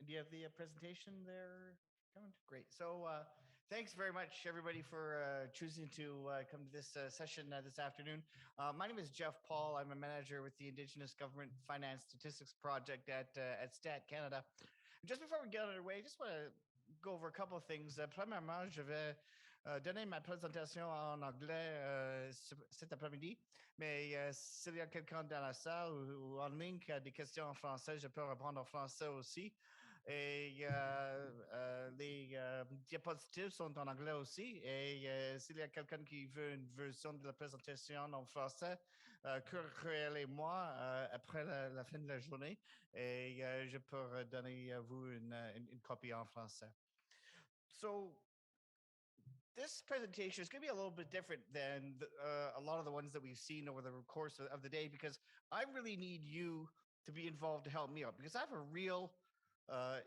do you have the presentation there coming? Great. So thanks very much, everybody, for choosing to come to this session this afternoon. My name is Jeff Paul. I'm a manager with the Indigenous Government Finance Statistics Project at Stat Canada. Just before we get underway, I just want to go over a couple of things. Premièrement, je vais donner ma présentation en anglais cet après-midi, mais s'il y a quelqu'un dans la salle ou en ligne qui a des questions en français, je peux répondre en français aussi. Et les diapositives sont en anglais aussi. Et s'il y a quelqu'un qui veut une version de la présentation en français, courriez-moi après la fin de la journée et je peux donner à vous une copie en français. So this presentation is going to be a little bit different than a lot of the ones that we've seen over the course of the day because I really need you to be involved to help me out because I have a real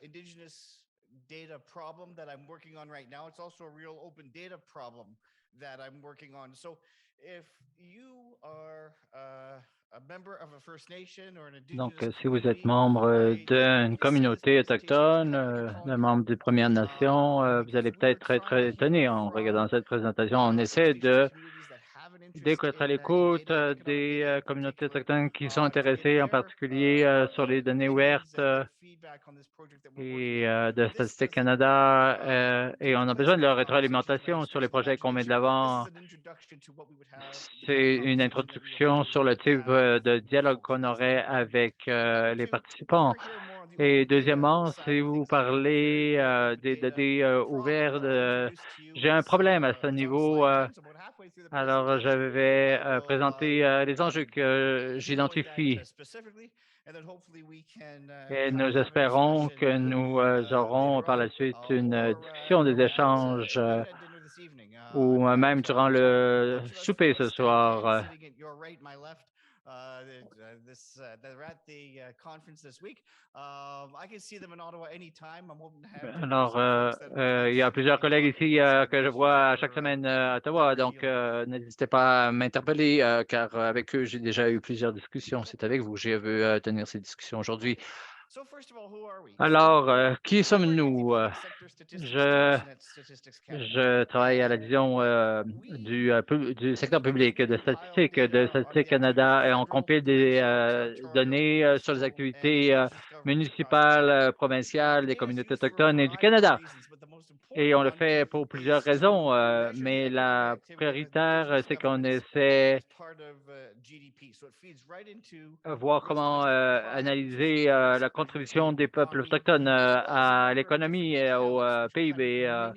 Indigenous data problem that I'm working on right now. It's also a real open data problem that I'm working on. So if you are a member of a First Nation or an Donc, Indigenous si vous êtes community, membre I d'une really see this communauté presentation as autochtone, kind of like a un calling membre card des Premières Nations, vous because allez we are peut-être être trying to hear étonné en regardant from cette présentation. On essaie First Nation de communities that have an interest d'être à in l'écoute data, economic data des in communautés particular, autochtones qui sont to get intéressées en their particulier sur les données opinions ouvertes and their feedback on this project that we're working et on. de This Statistique doesn't Canada et take on a place besoin in de a leur conversation about rétroalimentation East sur les Coast projets qu'on met de imagination. This is l'avant. an introduction to what we would have, the kind of C'est une conversation that we would introduction sur le hope to type have de with dialogue folks in qu'on this aurait room. avec Number les two, we participants. want to hear more on the Et open data deuxièmement, side si of vous things. I have a very parlez real open des data données problem ouvertes, that I'll introduce to you. j'ai un problème à ce It's on niveau. slide 10, so about halfway through the Alors, je presentation, vais I will présenter les enjeux que pinpoint that j'identifie specifically, and then hopefully we can et kind of nous have a espérons discussion que nous aurons later par on la suite une or discussion, des échanges even at dinner this evening. ou I've got même durant a le bunch of us souper from ce Stat Can soir. sitting at your right, my left. They're at the conference this week. I can see them in Ottawa anytime. I'm hoping to have dinner with Alors, some folks that il y a plusieurs want to collègues talk ici about some of que the je issues vois chaque semaine à that Ottawa, we're donc dealing with. n'hésitez pas à m'interpeller car avec eux, j'ai déjà eu plusieurs discussions. C'est avec vous que j'ai vu tenir ces discussions aujourd'hui. So first of all, who are we? Alors, qui We are sommes-nous? Public Sector Statistics Je, Division at Statistics Canada. je travaille à la And division we du secteur public basically de compile Statistique de data on Statistique the activities of Canada et on federal, compile des provincial, territorial, données sur les municipal, and activités indigenous governments across municipales, Canada. provinciales The des data is communautés used for a autochtones et du variety of Canada. reasons, but the most Et important on le one fait pour plusieurs is raisons, to measure the mais economic la activity of prioritaire, indigenous c'est qu'on governments essaie as part of GDP. So it feeds right into de voir what's comment costing the province, which is analyser la contribution des peuples economy, autochtones as well as a à number of different l'économie et au metallics, which are kind of PIB.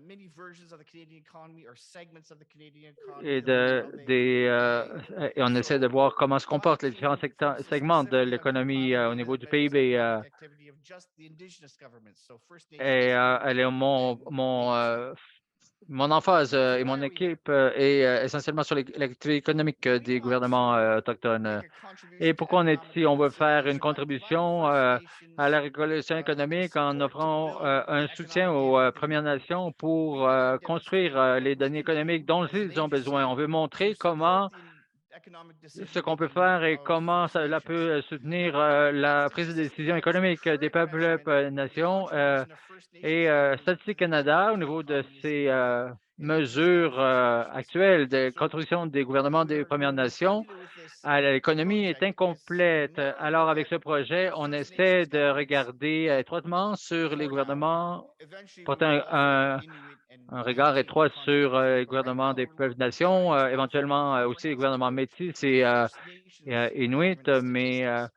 mini versions of the Canadian economy or segments of the Canadian economy, Et, the way how they behave. et on essaie de So voir comment se my comportent les différents team focuses segments de specifically on l'économie compiling au data niveau that du measures the PIB. economic activity of just the indigenous governments, so First Et Nations elle est and mon emphase so et why mon are we here? équipe est essentiellement sur l'activité économique We des want gouvernements to autochtones. make a Et contribution to pourquoi on est economic ici? On veut faire une reconciliation by providing contribution First à la Nations régulation économique en support to offrant build un the soutien economic aux data that they Premières need. Nations We pour want to construire demonstrate what les we données can économiques do dont as an ils ont besoin. On agency veut to montrer support comment the economic ce decision qu'on peut making faire et of comment First cela Nations. peut soutenir Now, la prise de Statistics décision Canada's économique des current peuples measurement of the nations. contribution of First Et Nations governments to Statistique the Canada, au GDP niveau de economy is ces significant, and it does not mesures for First Nations. actuelles de So contribution des gouvernements we des are Premières we're trying Nations to do with this à l'économie est project is incomplète. narrow Alors, avec that ce projet, on First essaie Nations de governments regarder étroitement sur les for now gouvernements, eventually we porter will also have Inuit and un regard Métis étroit sur contribution, les but right gouvernements now des peuples we're trying nations, to éventuellement aussi les comprehensive gouvernements approach métis to et First Nations Inuit, government statistics.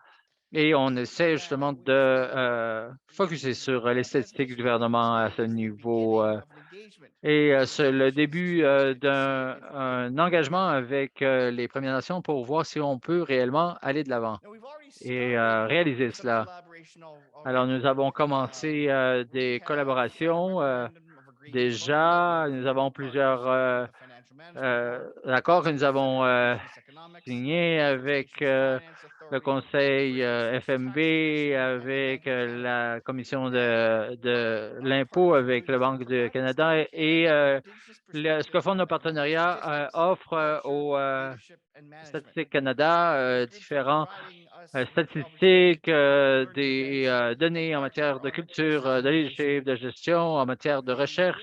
et on essaie Now, justement de focuser the sur les statistiques du presentation we're giving gouvernement à today ce is the niveau. beginning of an engagement Et with c'est First le Nations début to see d'un if we can un move engagement ahead. avec les Premières Nations pour voir si on peut réellement aller de l'avant Now, we've already et started réaliser some cela. collaboration Alors, already. nous avons commencé We des have signed a collaborations. memorandum of agreement among a number Déjà, of nous avons partners, plusieurs including the Financial Management Board, accords que nous the avons Center for Indigenous Economics, signés the First avec Nations Finance le Authority, the Conseil First Nations Tax FMB, Commission, and the avec Bank of Canada. la Commission And de our l'impôt, partners really avec la just Banque du providing Canada. Static Et Canada with Indigenous ce que perspectives font nos on data partenariats statistics, offre culture, aux leadership, and management. Statistique Canada They're good for différents providing statistiques, des données en matière de culture, de leadership, de gestion, en matière de recherche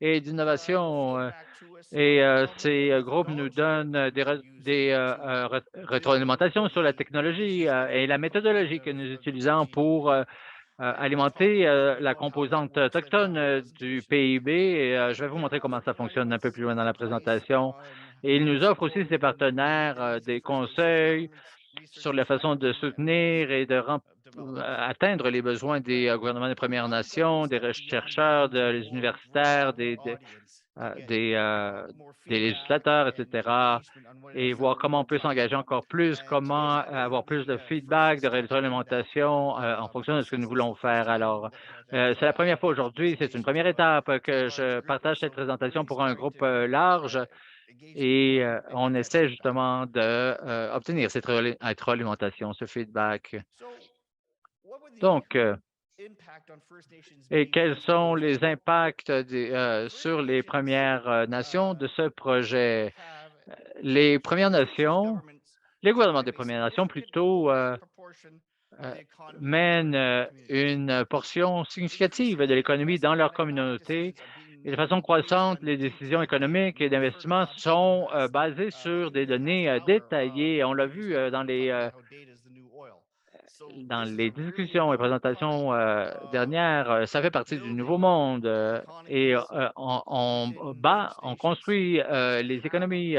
et d'innovation. Et ces groupes nous donnent des rétroalimentations sur la technologie et la méthodologie que nous utilisons pour alimenter la composante autochtone du PIB. Et, je vais vous montrer comment ça fonctionne un peu plus loin dans la présentation. Et ils nous offrent aussi, ces partenaires, des conseils sur la façon de soutenir et de atteindre les besoins des gouvernements des Premières Nations, des chercheurs, des universitaires, des législateurs, etc., et voir comment on peut s'engager encore plus, comment avoir plus de feedback, de rétroalimentation en fonction de ce que nous voulons faire. Alors, c'est la première fois aujourd'hui, c'est une première étape que je partage cette présentation pour un groupe large et on essaie justement d'obtenir cette rétroalimentation, ce feedback. Donc, et quels sont les impacts sur les Premières Nations de ce projet? Les Premières Nations, les gouvernements des Premières Nations plutôt euh, mènent une portion significative de l'économie dans leur communauté et de façon croissante, les décisions économiques et d'investissement sont basées sur des données détaillées. On l'a vu dans les discussions et présentations dernières, ça fait partie du nouveau monde et on construit les économies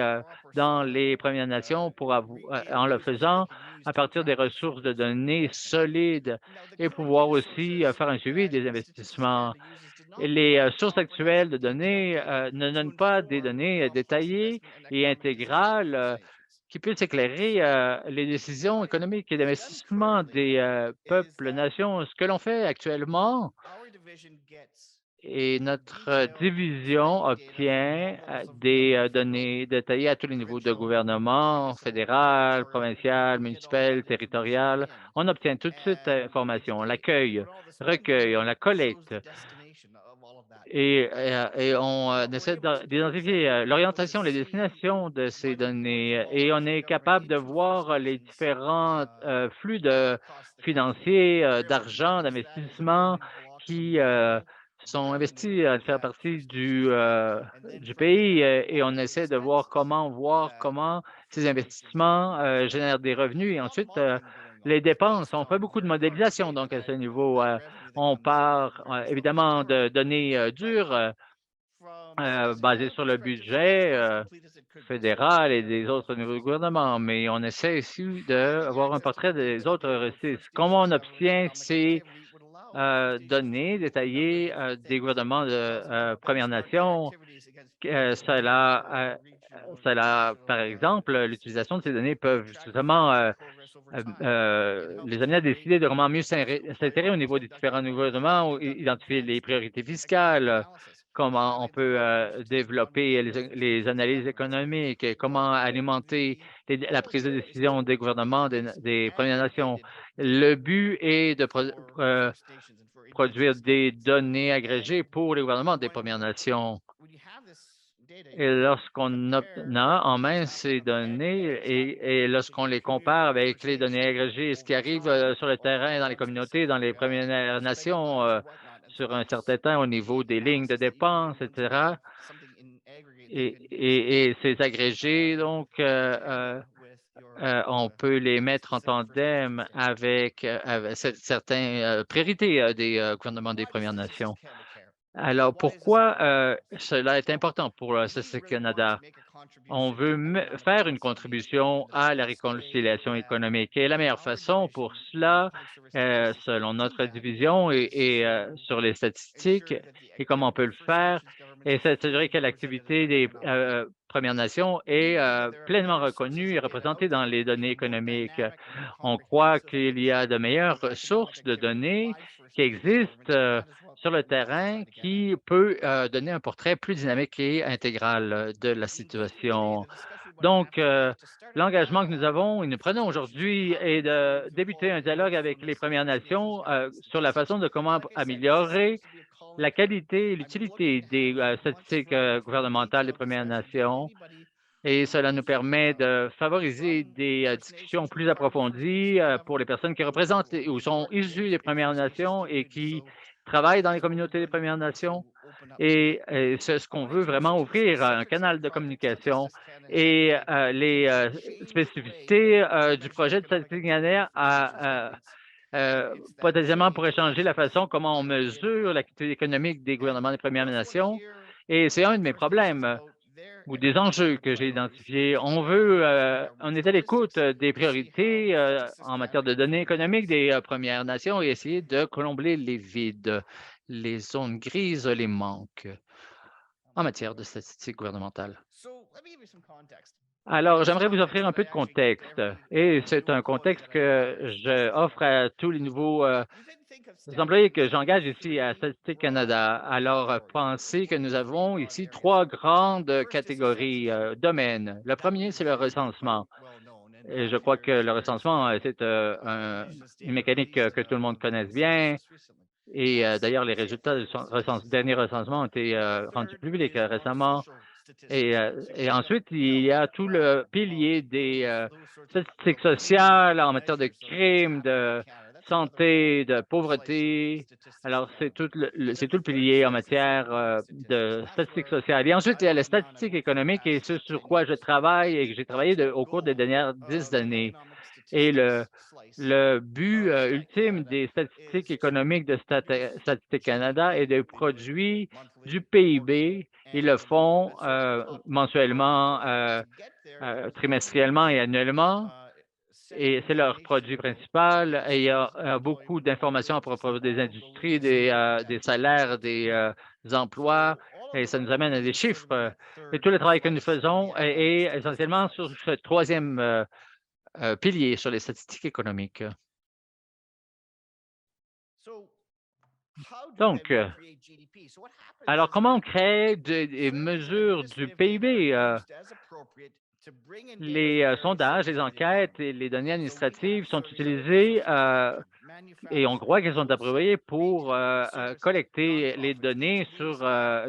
dans les Premières Nations en le faisant à partir des ressources de données solides et pouvoir aussi faire un suivi des investissements. Et les sources actuelles de données ne donnent pas des données détaillées et intégrales qui puisse éclairer les décisions économiques et d'investissement des peuples, nations. Ce que l'on fait actuellement et notre division obtient des données détaillées à tous les niveaux de gouvernement, fédéral, provincial, municipal, territorial. On obtient toute cette information, on l'accueille, recueille, on la collecte et on essaie d'identifier l'orientation, les destinations de ces données et on est capable de voir les différents flux financiers, d'argent, d'investissement qui sont investis à faire partie du pays et on essaie de voir comment ces investissements génèrent des revenus et ensuite les dépenses. On fait beaucoup de modélisation donc à ce niveau. On part évidemment de données dures basées sur le budget fédéral et des autres niveaux de gouvernement, mais on essaie aussi d'avoir un portrait des autres ressources. Comment on obtient ces données détaillées des gouvernements de Premières Nations? Par exemple, l'utilisation de ces données peuvent justement les amener à décider de comment mieux s'insérer au niveau des différents gouvernements, ou identifier les priorités fiscales, comment on peut développer les analyses économiques, et comment alimenter la prise de décision des gouvernements des Premières Nations. Le but est de produire des données agrégées pour les gouvernements des Premières Nations. Et lorsqu'on a en main ces données et lorsqu'on les compare avec les données agrégées, ce qui arrive sur le terrain, dans les communautés, dans les Premières Nations, sur un certain temps au niveau des lignes de dépenses, etc. Et ces agrégés, donc, on peut les mettre en tandem avec certaines priorités des gouvernements des Premières Nations. Alors, pourquoi cela est important pour CC Canada? On veut faire une contribution à la réconciliation économique. Et la meilleure façon pour cela, selon notre division et sur les statistiques et comment on peut le faire, et s'assurer que l'activité des Premières Nations est pleinement reconnue et représentée dans les données économiques. On croit qu'il y a de meilleures sources de données qui existent sur le terrain qui peut donner un portrait plus dynamique et intégral de la situation. Donc, l'engagement que nous avons et nous prenons aujourd'hui est de débuter un dialogue avec les Premières Nations sur la façon de comment améliorer la qualité et l'utilité des statistiques gouvernementales des Premières Nations Et cela nous permet de favoriser des discussions plus approfondies pour les personnes qui représentent ou sont issues des Premières Nations et qui travaillent dans les communautés des Premières Nations. Et c'est ce qu'on veut vraiment ouvrir, un canal de communication et les spécificités du projet de Statistique Canada potentiellement pourrait changer la façon comment on mesure l'activité économique des gouvernements des Premières Nations. Et c'est un de mes problèmes ou des enjeux que j'ai identifiés. On est à l'écoute des priorités en matière de données économiques des Premières Nations et essayer de combler les vides, les zones grises, les manques en matière de statistiques gouvernementales. Alors, j'aimerais vous offrir un peu de contexte et c'est un contexte que je offre à tous les nouveaux employés que j'engage ici à Statistique Canada. Alors, pensez que nous avons ici 3 grandes catégories, domaines. Le premier, c'est le recensement. Et je crois que le recensement, c'est une mécanique que tout le monde connaisse bien. Et d'ailleurs, les résultats du dernier recensement ont été rendus publics récemment. Et ensuite, il y a tout le pilier des statistiques sociales en matière de crimes, de santé, de pauvreté. Alors, c'est tout le pilier en matière de statistiques sociales. Et ensuite, il y a les statistiques économiques et ce sur quoi je travaille et que j'ai travaillé au cours des dernières 10 années. Et le but ultime des statistiques économiques de Statistique Canada est de produire du PIB. Ils le font mensuellement, trimestriellement et annuellement. Et c'est leur produit principal. Et il y a beaucoup d'informations à propos des industries, des salaires, des emplois. Et ça nous amène à des chiffres. Et tout le travail que nous faisons est essentiellement sur ce troisième pilier, sur les statistiques économiques. Donc, alors comment on crée des mesures du PIB? Les sondages, les enquêtes et les données administratives sont utilisées et on croit qu'elles sont appropriées pour collecter les données sur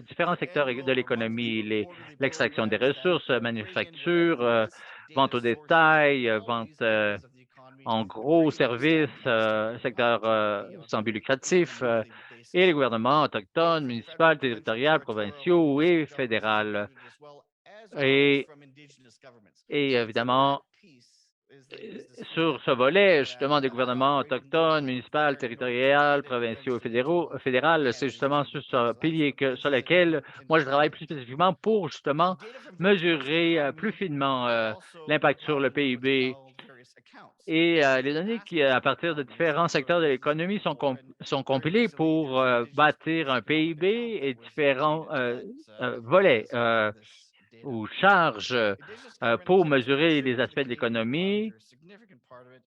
différents secteurs de l'économie, l'extraction des ressources, manufacture, vente au détail, vente en gros services, secteur sans but lucratif, et les gouvernements autochtones, municipaux, territoriaux, provinciaux et fédéraux. Et, et évidemment, sur ce volet, justement, des gouvernements autochtones, municipaux, territoriaux, provinciaux et fédéral, c'est justement sur ce pilier sur lequel moi je travaille plus spécifiquement pour justement mesurer plus finement l'impact sur le PIB. Et les données qui, à partir de différents secteurs de l'économie, sont compilées pour bâtir un PIB et différents volets ou charges pour mesurer les aspects de l'économie.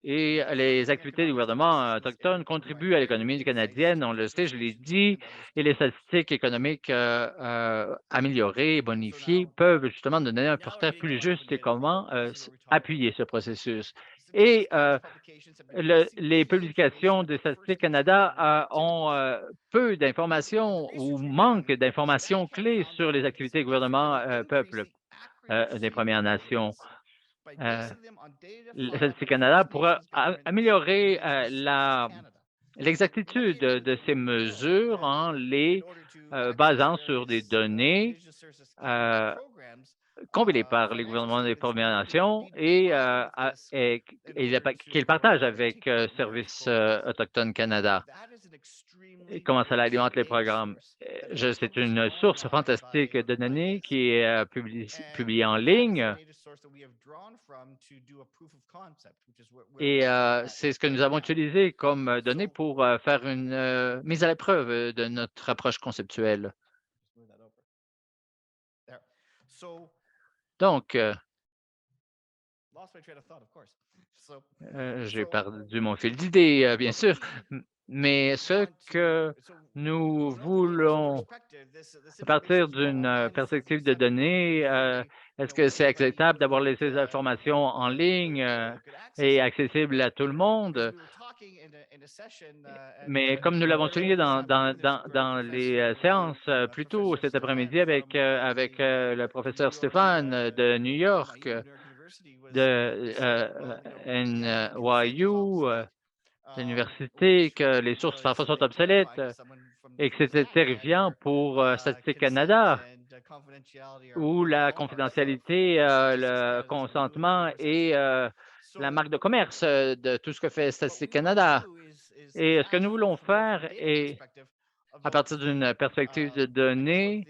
Et les activités du gouvernement autochtone contribuent à l'économie canadienne, on le sait, je l'ai dit, et les statistiques économiques améliorées, bonifiées, peuvent justement nous donner un portrait plus juste et comment appuyer ce processus. Et les publications de Statistique Canada ont peu d'informations ou manquent d'informations clés sur les activités du gouvernement peuple des Premières Nations. Statistique Canada pourra améliorer l'exactitude de ces mesures en les basant sur des données compilées par les gouvernements des Premières Nations et qu'ils partagent avec Service autochtone Canada. Et comment ça alimente les programmes? C'est une source fantastique de données qui est publiée en ligne. Et c'est ce que nous avons utilisé comme données pour faire une mise à l'épreuve de notre approche conceptuelle. Donc, j'ai perdu mon fil d'idée, bien sûr, mais ce que nous voulons, à partir d'une perspective de données, Est-ce que c'est acceptable d'avoir ces informations en ligne et accessibles à tout le monde? Mais comme nous l'avons souligné dans les séances plus tôt cet après-midi avec le professeur Stéphane de New York, de NYU, l'université, que les sources parfois sont obsolètes et que c'était terrifiant pour Statistique Canada, où la confidentialité, le consentement et la marque de commerce de tout ce que fait Statistique Canada. Et ce que nous voulons faire est, à partir d'une perspective de données,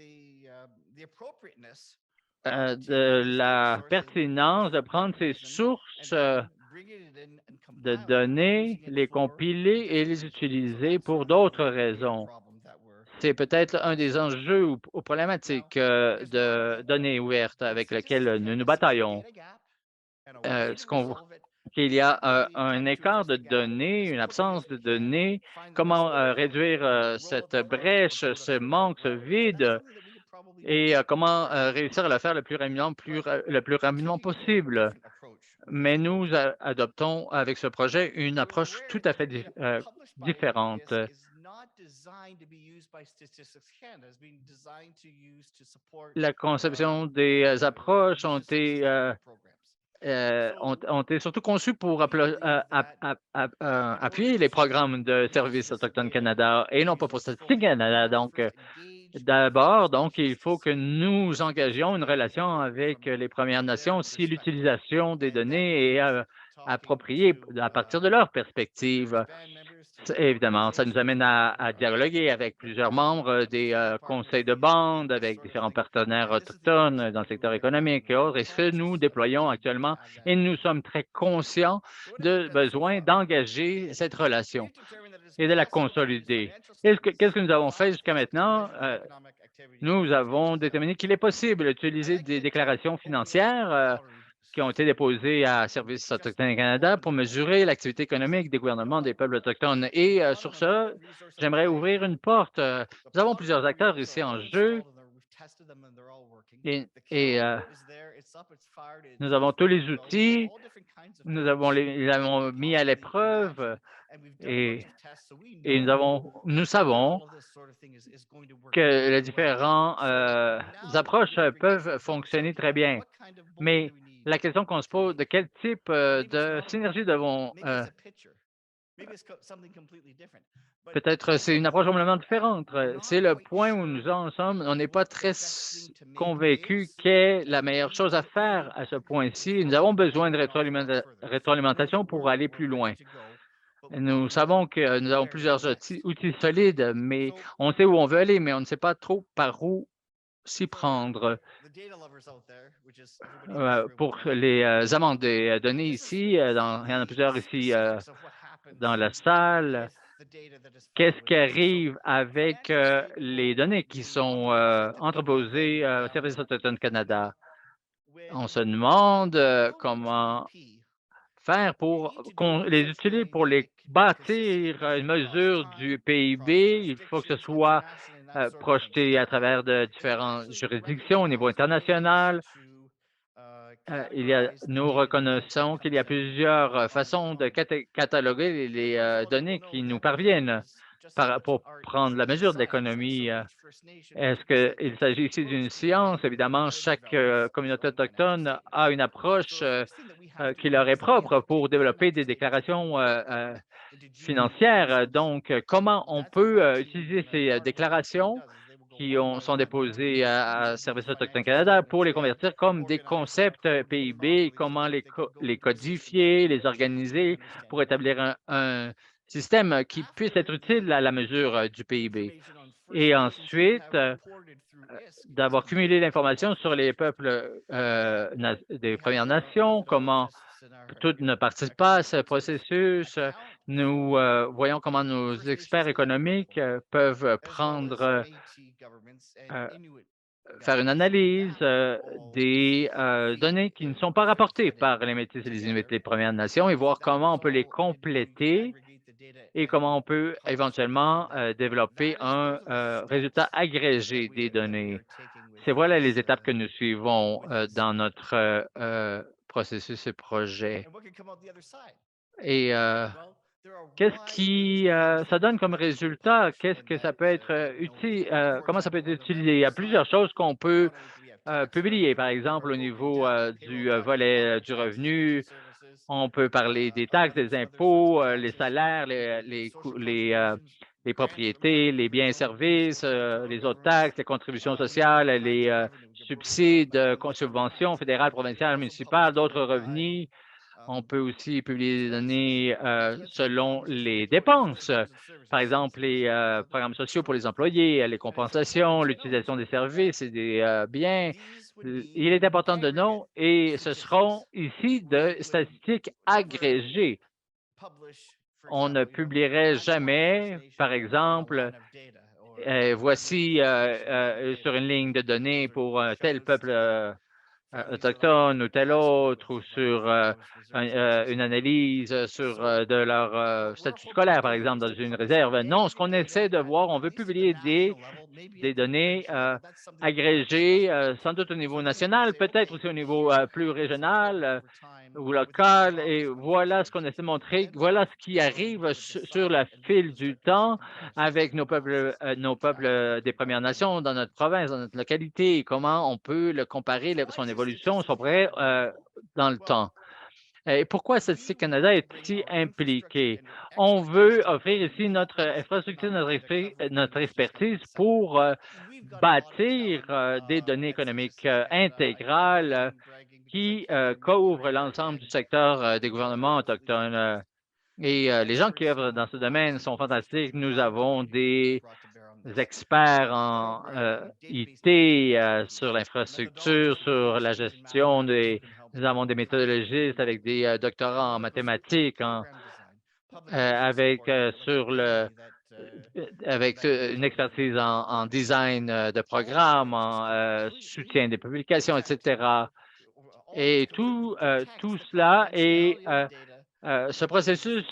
de la pertinence de prendre ces sources de données, les compiler et les utiliser pour d'autres raisons. C'est peut-être un des enjeux ou problématiques de données ouvertes avec lesquelles nous nous bataillons. Qu'il y a un écart de données, une absence de données, comment réduire cette brèche, ce manque, ce vide, et comment réussir à le faire le plus rapidement possible. Mais nous adoptons avec ce projet une approche tout à fait différente. La conception des approches ont été surtout conçues pour appuyer les programmes de Services autochtones Canada et non pas pour Statistique Canada. Donc, d'abord, il faut que nous engagions une relation avec les Premières Nations si l'utilisation des données est appropriée à partir de leur perspective. Évidemment, ça nous amène à dialoguer avec plusieurs membres des conseils de bande, avec différents partenaires autochtones dans le secteur économique et autres. Et ce que nous déployons actuellement, et nous sommes très conscients de besoin d'engager cette relation et de la consolider. Qu'est-ce que nous avons fait jusqu'à maintenant? Nous avons déterminé qu'il est possible d'utiliser des déclarations financières qui ont été déposées à Services autochtones Canada pour mesurer l'activité économique des gouvernements des peuples autochtones. Et sur ce, j'aimerais ouvrir une porte. Nous avons plusieurs acteurs ici en jeu et nous avons tous les outils, nous avons mis à l'épreuve et nous savons que les différentes approches peuvent fonctionner très bien. Mais la question qu'on se pose, de quel type de synergie devons peut-être c'est une approche complètement différente. C'est le point où nous en sommes. On n'est pas très convaincus qu'est la meilleure chose à faire à ce point-ci. Nous avons besoin de rétroalimentation pour aller plus loin. Nous savons que nous avons plusieurs outils solides, mais on sait où on veut aller, mais on ne sait pas trop par où s'y prendre. Pour les amendes des données ici, il y en a plusieurs ici dans la salle. Qu'est-ce qui arrive avec les données qui sont entreposées au Service autochtone Canada? On se demande comment faire pour les utiliser pour les bâtir une mesure du PIB. Il faut que ce soit projeté à travers de différentes juridictions au niveau international. Nous reconnaissons qu'il y a plusieurs façons de cataloguer les données qui nous parviennent pour prendre la mesure de l'économie. Est-ce qu'il s'agit ici d'une science? Évidemment, chaque communauté autochtone a une approche qui leur est propre pour développer des déclarations financières. Donc, comment on peut utiliser ces déclarations qui sont déposées à Services autochtones Canada pour les convertir comme des concepts PIB, comment les codifier, les organiser pour établir un système qui puisse être utile à la mesure du PIB. Et ensuite, d'avoir cumulé l'information sur les peuples des Premières Nations, comment tout ne participe pas à ce processus. Nous voyons comment nos experts économiques peuvent faire une analyse des données qui ne sont pas rapportées par les Métis et les Inuits des Premières Nations et voir comment on peut les compléter et comment on peut éventuellement développer un résultat agrégé des données. C'est voilà les étapes que nous suivons dans notre processus et projet. Et qu'est-ce qui ça donne comme résultat? Qu'est-ce que ça peut être utile? Comment ça peut être utilisé? Il y a plusieurs choses qu'on peut publier, par exemple, au niveau du volet du revenu. On peut parler des taxes, des impôts, les salaires, les propriétés, les biens et services, les autres taxes, les contributions sociales, les subsides, subventions fédérales, provinciales, municipales, d'autres revenus. On peut aussi publier des données selon les dépenses. Par exemple, les programmes sociaux pour les employés, les compensations, l'utilisation des services et des biens. Il est important de noter, et ce seront ici de statistiques agrégées. On ne publierait jamais, par exemple, voici sur une ligne de données pour tel peuple autochtones ou tel autre, ou sur une analyse sur de leur statut scolaire, par exemple, dans une réserve. Non, ce qu'on essaie de voir, on veut publier des données agrégées, sans doute au niveau national, peut-être aussi au niveau plus régional ou local. Et voilà ce qu'on essaie de montrer. Voilà ce qui arrive sur le fil du temps avec nos peuples des Premières Nations dans notre province, dans notre localité, et comment on peut le comparer, son évolution, son progrès dans le temps. Et pourquoi Statistique Canada est si impliqué? On veut offrir ici notre infrastructure, notre expertise pour bâtir des données économiques intégrales qui couvrent l'ensemble du secteur des gouvernements autochtones. Et les gens qui œuvrent dans ce domaine sont fantastiques. Nous avons des experts en IT, sur l'infrastructure, sur la gestion nous avons des méthodologistes avec des doctorats en mathématiques, avec une expertise en design de programmes, en soutien des publications, etc. Et tout cela est ce processus,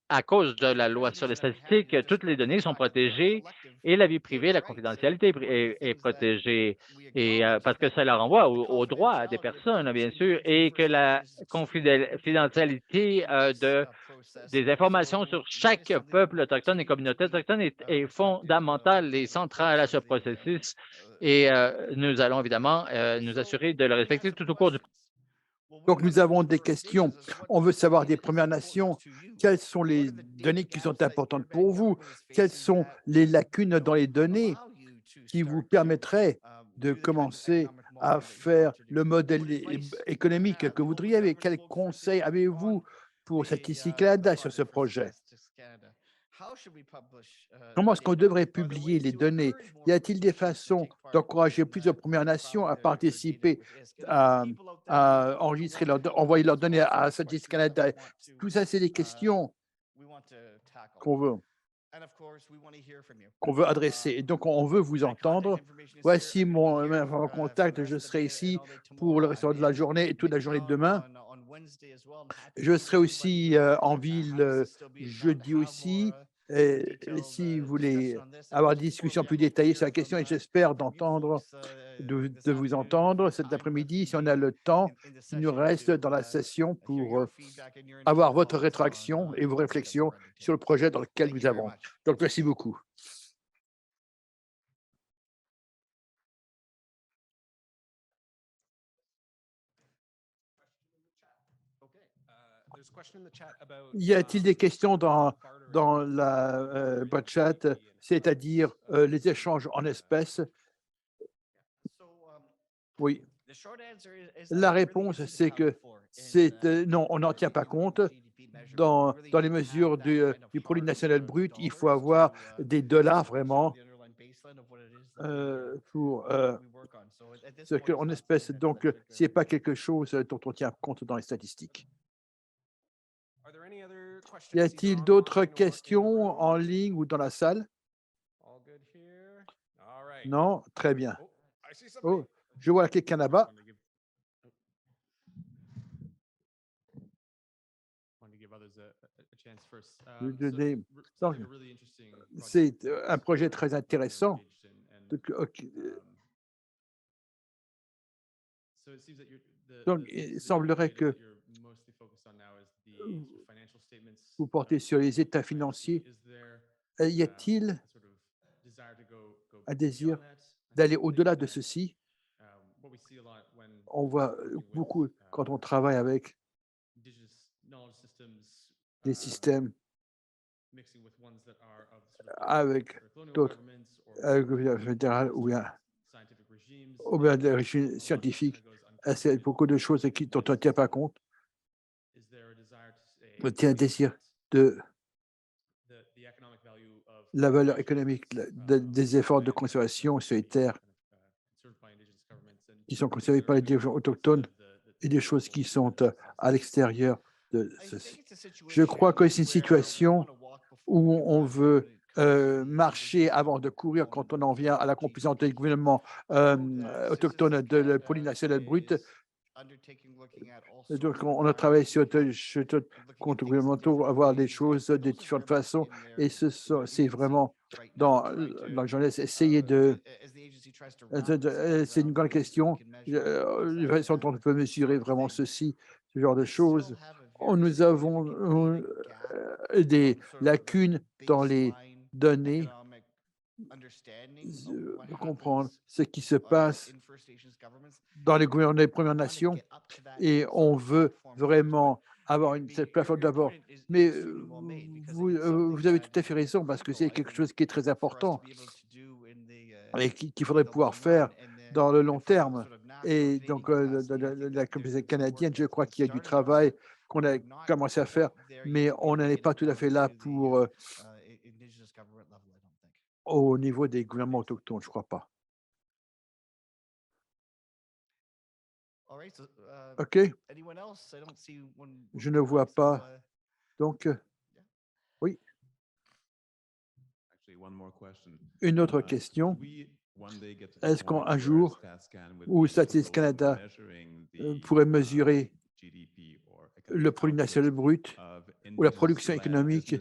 à cause de la loi sur les statistiques, toutes les données sont protégées et la vie privée, la confidentialité est protégée. Et parce que ça la renvoie aux droits des personnes, bien sûr, et que la confidentialité des informations sur chaque peuple autochtone et communauté autochtone est fondamentale et centrale à ce processus. Et nous allons évidemment nous assurer de le respecter tout au cours du. Donc, nous avons des questions. On veut savoir des Premières Nations, quelles sont les données qui sont importantes pour vous? Quelles sont les lacunes dans les données qui vous permettraient de commencer à faire le modèle économique que vous voudriez? Quels conseils avez-vous pour Statistique Canada sur ce projet? Comment est-ce qu'on devrait publier les données? Y a-t-il des façons d'encourager plus de Premières Nations à participer, à enregistrer envoyer leurs données à Statistique Canada? Tout ça, c'est des questions qu'on veut adresser. Et donc, on veut vous entendre. Voici mon contact. Je serai ici pour le restant de la journée et toute la journée de demain. Je serai aussi en ville jeudi aussi. Et si vous voulez avoir des discussions plus détaillées sur la question, et j'espère de vous entendre cet après-midi, si on a le temps, il nous reste dans la session pour avoir votre rétroaction et vos réflexions sur le projet dans lequel nous avons. Donc, merci beaucoup. Y a-t-il des questions dans la boîte chat, c'est-à-dire les échanges en espèces? Oui. La réponse, c'est que non, on n'en tient pas compte. Dans les mesures du produit national brut, il faut avoir des dollars vraiment pour ce qu'en espèces. Donc, ce n'est pas quelque chose dont on tient compte dans les statistiques. Y a-t-il d'autres questions en ligne ou dans la salle? Non? Très bien. Oh, je vois quelqu'un là-bas. Donc, c'est un projet très intéressant. Donc, il semblerait que vous portez sur les états financiers. Y a-t-il un désir d'aller au-delà de ceci? On voit beaucoup quand on travaille avec des systèmes avec d'autres gouvernements fédéraux ou bien des régimes scientifiques. C'est beaucoup de choses dont on ne tient pas compte. On tient un désir de la valeur économique des efforts de conservation sur les terres qui sont conservées par les dirigeants autochtones et des choses qui sont à l'extérieur de ceci. Je crois que c'est une situation où on veut marcher avant de courir quand on en vient à la composante des gouvernements autochtones de la police nationale brute. Donc, on a travaillé sur comptes gouvernementaux, avoir les choses de différentes façons, et c'est vraiment dans la jeunesse, essayer c'est une grande question, la façon dont on peut mesurer vraiment ceci, ce genre de choses. Nous avons des lacunes dans les données pour comprendre ce qui se passe dans les gouvernements des Premières Nations, et on veut vraiment avoir cette plateforme d'abord. Mais vous avez tout à fait raison, parce que c'est quelque chose qui est très important et qu'il faudrait pouvoir faire dans le long terme. Et donc, la communauté canadienne, je crois qu'il y a du travail qu'on a commencé à faire, mais on n'en est pas tout à fait là pour au niveau des gouvernements autochtones, je ne crois pas. OK, je ne vois pas. Donc, oui, une autre question. Est-ce qu'un jour, où Statistique Canada pourrait mesurer le produit national brut ou la production économique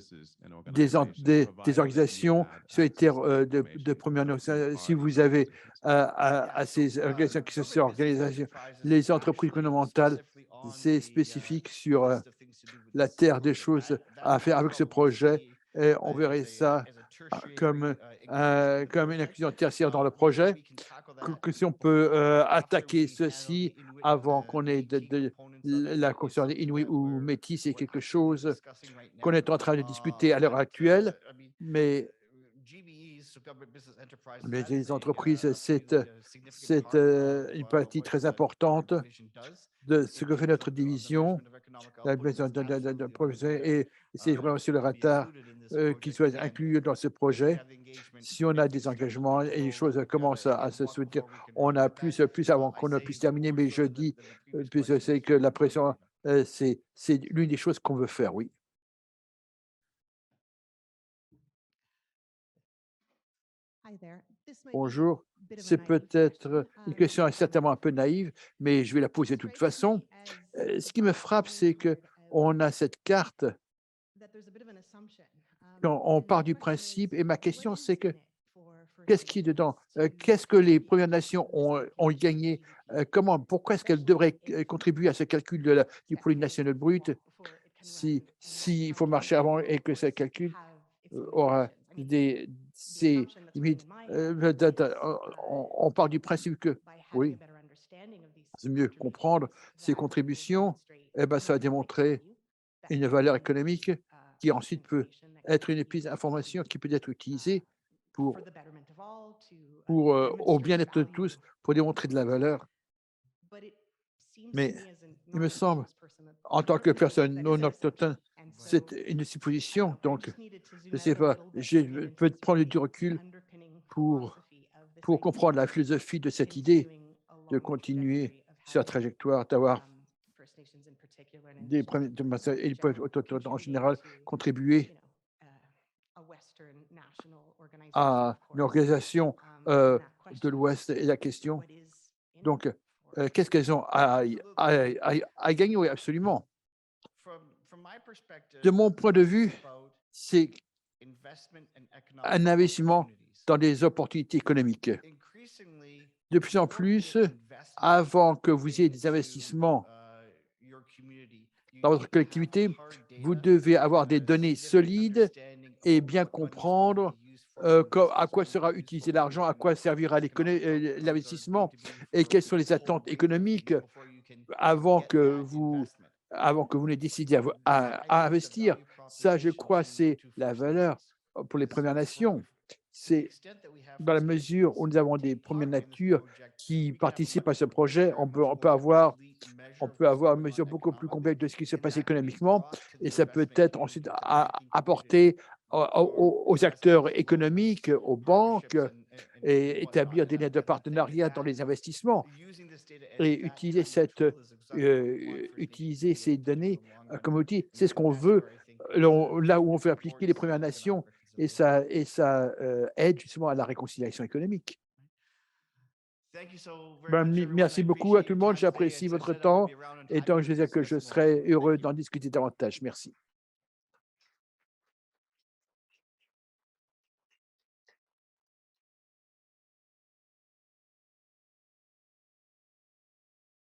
des organisations sur les terres de Première Nation, si vous avez à ces organisations qui sont sur organisation, les entreprises gouvernementales, c'est spécifique sur la terre des choses à faire avec ce projet, et on verrait ça comme une inclusion tertiaire dans le projet, que si on peut attaquer ceci avant qu'on ait la conscience Inuit ou métis, c'est quelque chose qu'on est en train de discuter à l'heure actuelle, mais les entreprises, c'est une partie très importante de ce que fait notre division, et c'est vraiment sur le radar qu'il soit inclus dans ce projet. Si on a des engagements et les choses commencent à se soutenir, on a plus avant qu'on puisse terminer, mais je dis, puisque c'est que la pression, c'est l'une des choses qu'on veut faire, oui. Bonjour, c'est peut-être une question certainement un peu naïve, mais je vais la poser de toute façon. Ce qui me frappe, c'est qu'on a cette carte, on part du principe, et ma question, c'est qu'est-ce qui est dedans? Qu'est-ce que les Premières Nations ont gagné? Pourquoi est-ce qu'elles devraient contribuer à ce calcul du produit national brut s'il faut marcher avant et que ce calcul aura ces limites? On part du principe que, oui, c'est mieux comprendre ces contributions, eh ben, ça a démontré une valeur économique qui ensuite peut être une piste d'information qui peut être utilisée pour au bien-être de tous, pour démontrer de la valeur. Mais il me semble, en tant que personne non autochtone, c'est une supposition. Donc, je ne sais pas, je peux prendre du recul pour comprendre la philosophie de cette idée de continuer sur la trajectoire, d'avoir des premiers et les peuples autochtones en général contribuer à une organisation de l'Ouest et la question. Donc, qu'est-ce qu'elles ont à gagner? Oui, absolument. De mon point de vue, c'est un investissement dans des opportunités économiques. De plus en plus, avant que vous ayez des investissements dans votre collectivité, vous devez avoir des données solides et bien comprendre à quoi sera utilisé l'argent, à quoi servira l'investissement et quelles sont les attentes économiques avant que vous ne décidiez à investir. Ça, je crois, c'est la valeur pour les Premières Nations. C'est dans la mesure où nous avons des Premières Natures qui participent à ce projet, on peut avoir une mesure beaucoup plus complète de ce qui se passe économiquement et ça peut être ensuite apporté aux acteurs économiques, aux banques et établir des liens de partenariat dans les investissements et utiliser ces données comme outil. C'est ce qu'on veut là où on veut appliquer les Premières Nations et ça aide justement à la réconciliation économique. Merci beaucoup à tout le monde. J'apprécie votre temps et donc je veux dire que je serai heureux d'en discuter davantage. Merci.